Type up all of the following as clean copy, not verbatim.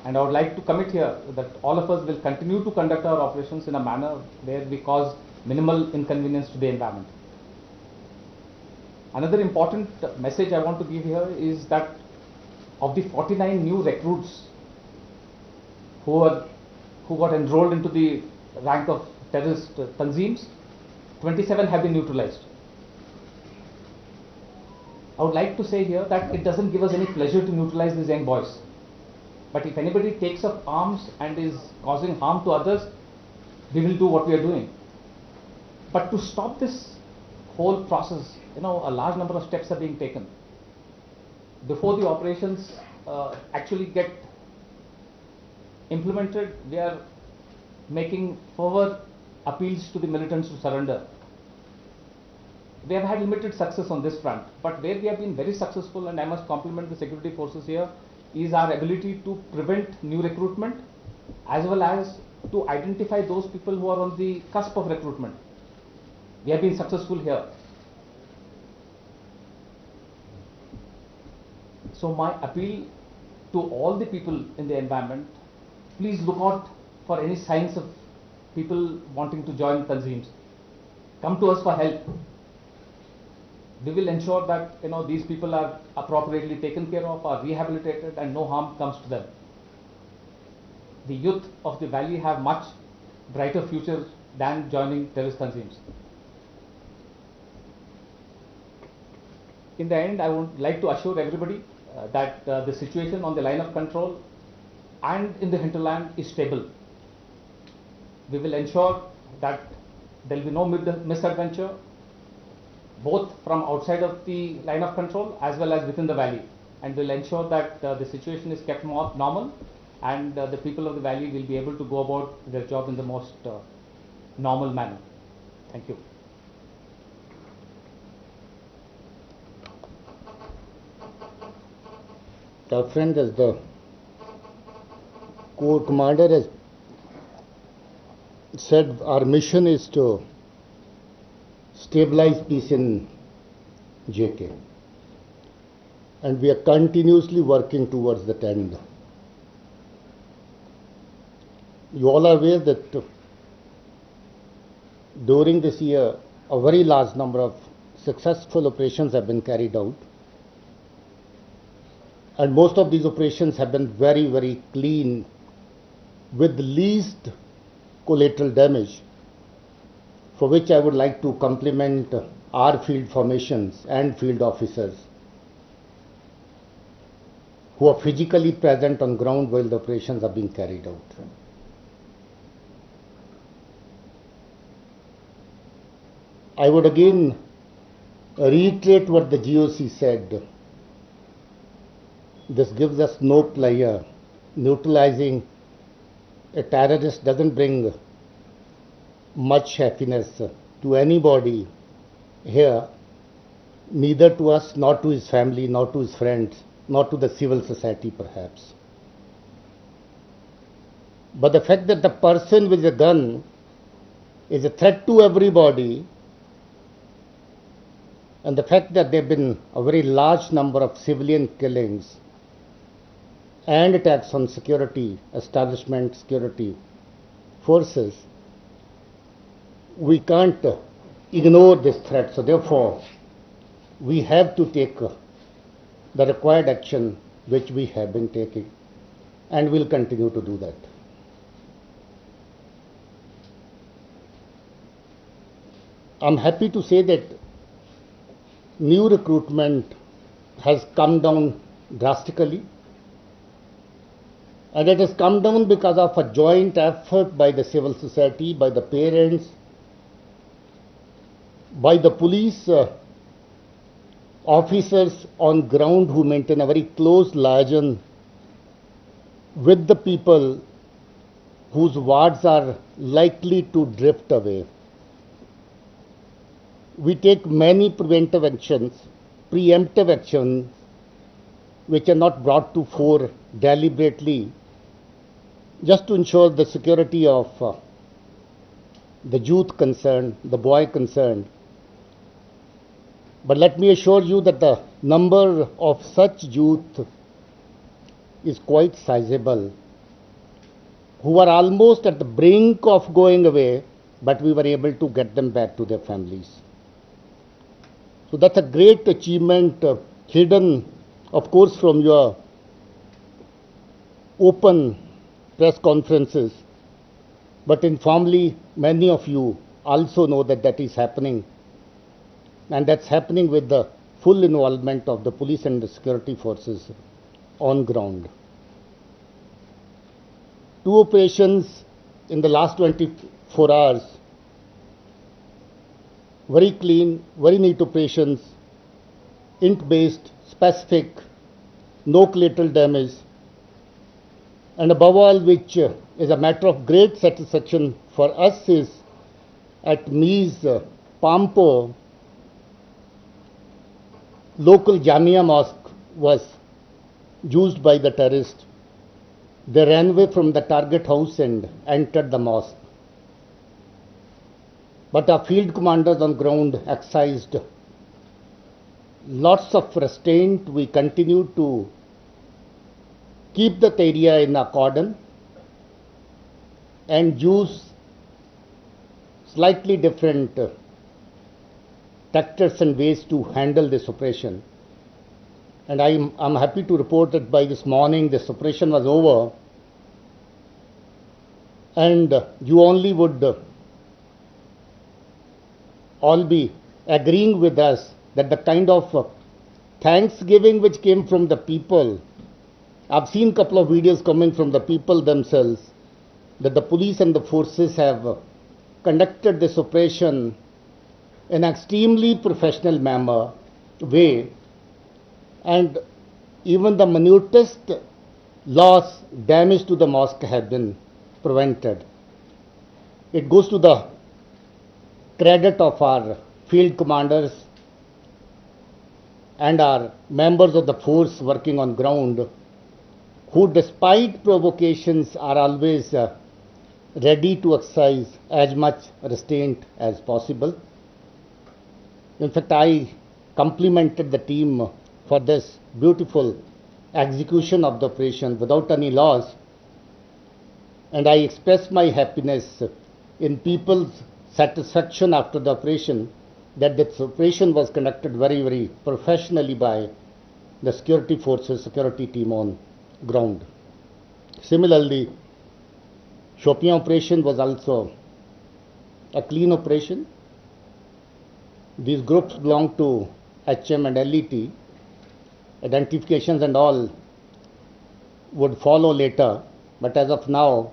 And I would like to commit here that all of us will continue to conduct our operations in a manner where we cause minimal inconvenience to the environment. Another important message I want to give here is that of the 49 new recruits who got enrolled into the rank of terrorist tanzeems, 27 have been neutralized. I would like to say here that it doesn't give us any pleasure to neutralize these young boys. But if anybody takes up arms and is causing harm to others, we will do what we are doing. But to stop this whole process, a large number of steps are being taken. Before the operations actually get implemented, we are making further appeals to the militants to surrender. We have had limited success on this front, but where we have been very successful, and I must compliment the security forces here, is our ability to prevent new recruitment as well as to identify those people who are on the cusp of recruitment. We have been successful here. So my appeal to all the people in the environment, please look out for any signs of people wanting to join tanzeems. Come to us for help. We will ensure that these people are appropriately taken care of, are rehabilitated, and no harm comes to them. The youth of the valley have much brighter future than joining terrorist tanzeems. In the end, I would like to assure everybody that the situation on the line of control and in the hinterland is stable. We will ensure that there will be no misadventure, both from outside of the line of control as well as within the valley, and will ensure that the situation is kept more normal, and the people of the valley will be able to go about their job in the most normal manner. Thank you. Our friend, as the Corps Commander has said, our mission is to stabilize peace in JK, and we are continuously working towards that end. You all are aware that during this year a very large number of successful operations have been carried out, and most of these operations have been very, very clean, with least collateral damage, for which I would like to compliment our field formations and field officers who are physically present on ground while the operations are being carried out. I would again reiterate what the GOC said. This gives us no pleasure. Neutralizing a terrorist doesn't bring much happiness to anybody here, neither to us, nor to his family, nor to his friends, nor to the civil society perhaps. But the fact that the person with a gun is a threat to everybody, and the fact that there have been a very large number of civilian killings and attacks on security establishment, security forces, we can't ignore this threat. So therefore, we have to take the required action which we have been taking, and will continue to do that. I'm happy to say that new recruitment has come down drastically, and it has come down because of a joint effort by the civil society, by the parents, by the police officers on ground who maintain a very close liaison with the people whose wards are likely to drift away. We take many preemptive actions which are not brought to fore deliberately, just to ensure the security of the youth concerned, the boy concerned. But let me assure you that the number of such youth is quite sizable, who were almost at the brink of going away, but we were able to get them back to their families. So that's a great achievement, hidden, of course, from your open press conferences, but informally, many of you also know that that is happening, and that's happening with the full involvement of the police and the security forces on ground. 2 operations in the last 24 hours, very clean, very neat operations, int-based, specific, no collateral damage, and above all, which is a matter of great satisfaction for us, is at Mies Pampo, local Jamia mosque was used by the terrorists. They ran away from the target house and entered the mosque. But our field commanders on ground exercised lots of restraint. We continued to keep that area in a cordon and use slightly different tactics and ways to handle this operation. And I'm happy to report that by this morning this operation was over, and you only would all be agreeing with us that the kind of thanksgiving which came from the people, I've seen a couple of videos coming from the people themselves, that the police and the forces have conducted this operation in an extremely professional manner way, and even the minutest loss, damage to the mosque have been prevented. It goes to the credit of our field commanders and our members of the force working on ground, who despite provocations are always ready to exercise as much restraint as possible. In fact, I complimented the team for this beautiful execution of the operation without any loss, and I expressed my happiness in people's satisfaction after the operation that this operation was conducted very, very professionally by the security forces, security team on ground. Similarly, Shopian operation was also a clean operation. These groups belong to HM and LET. Identifications and all would follow later, but as of now,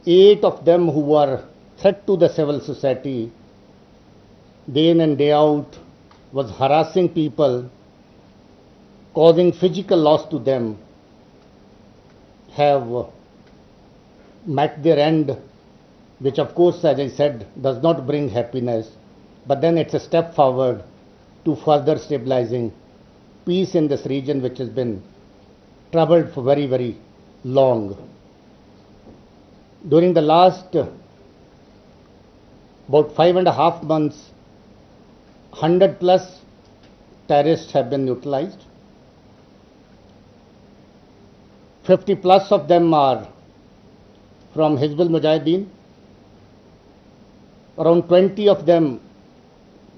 8 of them who were threat to the civil society, day in and day out, was harassing people, causing physical loss to them, have met their end, which of course, as I said, does not bring happiness, but then it's a step forward to further stabilizing peace in this region which has been troubled for very, very long. During the last about 5.5 months, 100 plus terrorists have been neutralized. 50 plus of them are from Hizbul Mujahideen. Around 20 of them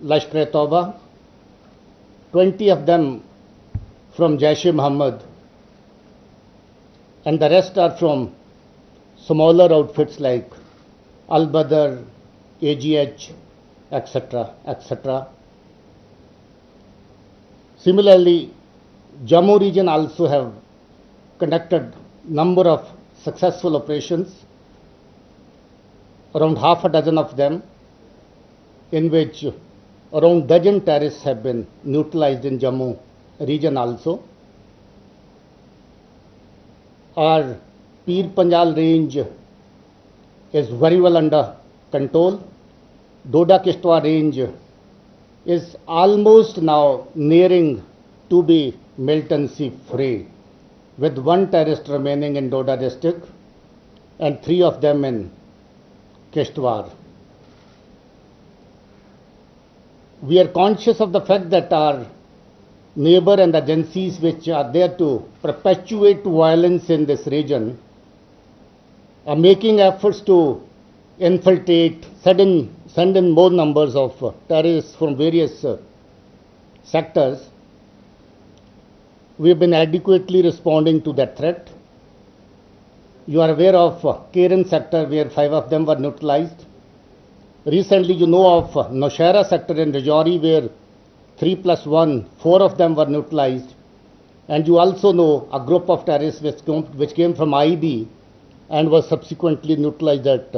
Lashkar-e-Tauba. 20 of them from Jaish-e-Mohammed, and the rest are from smaller outfits like Al-Badr, AGH, etc., etc. Similarly, Jammu region also have conducted number of successful operations, around half a dozen of them, in which around dozen terrorists have been neutralized in Jammu region also. Our Pir Panjal range is very well under control. Doda Kishtwar range is almost now nearing to be militancy free, with 1 terrorist remaining in Doda district and 3 of them in Kishtwar. We are conscious of the fact that our neighbor and agencies which are there to perpetuate violence in this region are making efforts to infiltrate, send in more numbers of terrorists from various sectors. We have been adequately responding to that threat. You are aware of Keren sector where 5 of them were neutralized. Recently, you know of Nowshera sector in Rajouri where 3 plus 1, 4 of them were neutralized. And you also know a group of terrorists which came from IED and was subsequently neutralized at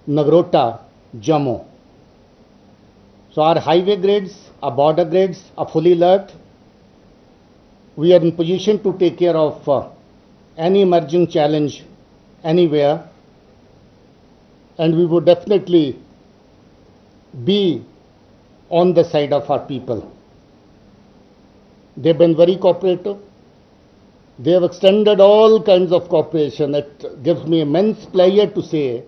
Nagrota, Jammu. So our highway grids, our border grids are fully alert. We are in position to take care of any emerging challenge anywhere, and we would definitely be on the side of our people. They've been very cooperative. They have extended all kinds of cooperation. It gives me immense pleasure to say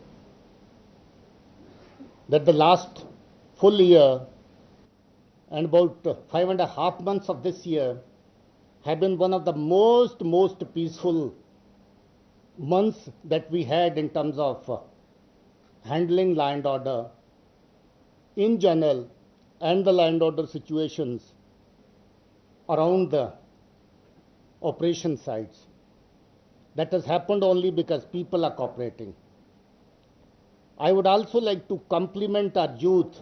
that the last full year and about 5.5 months of this year have been one of the most peaceful months that we had in terms of handling law and order in general and the law and order situations around the operation sites. That has happened only because people are cooperating. I would also like to compliment our youth.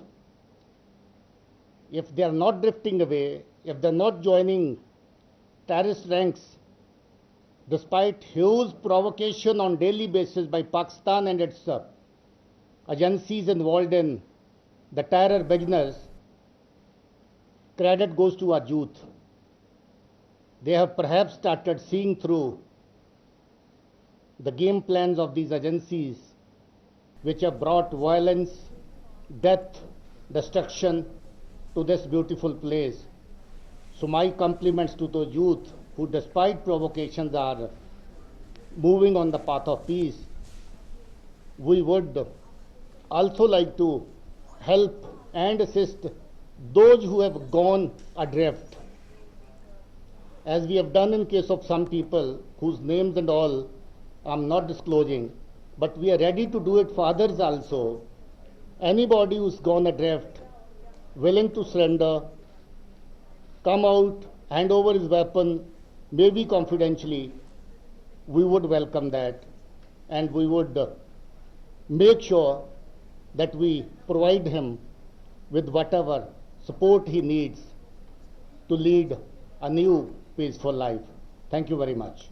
If they are not drifting away, if they are not joining terrorist ranks, despite huge provocation on daily basis by Pakistan and its agencies involved in the terror business, credit goes to our youth. They have perhaps started seeing through the game plans of these agencies, which have brought violence, death, destruction to this beautiful place. So my compliments to the youth who, despite provocations, are moving on the path of peace. We would also like to help and assist those who have gone adrift, as we have done in case of some people whose names and all I'm not disclosing, but we are ready to do it for others also. Anybody who's gone adrift, willing to surrender, come out, hand over his weapon, maybe confidentially, we would welcome that, and we would make sure that we provide him with whatever support he needs to lead a new peaceful life. Thank you very much.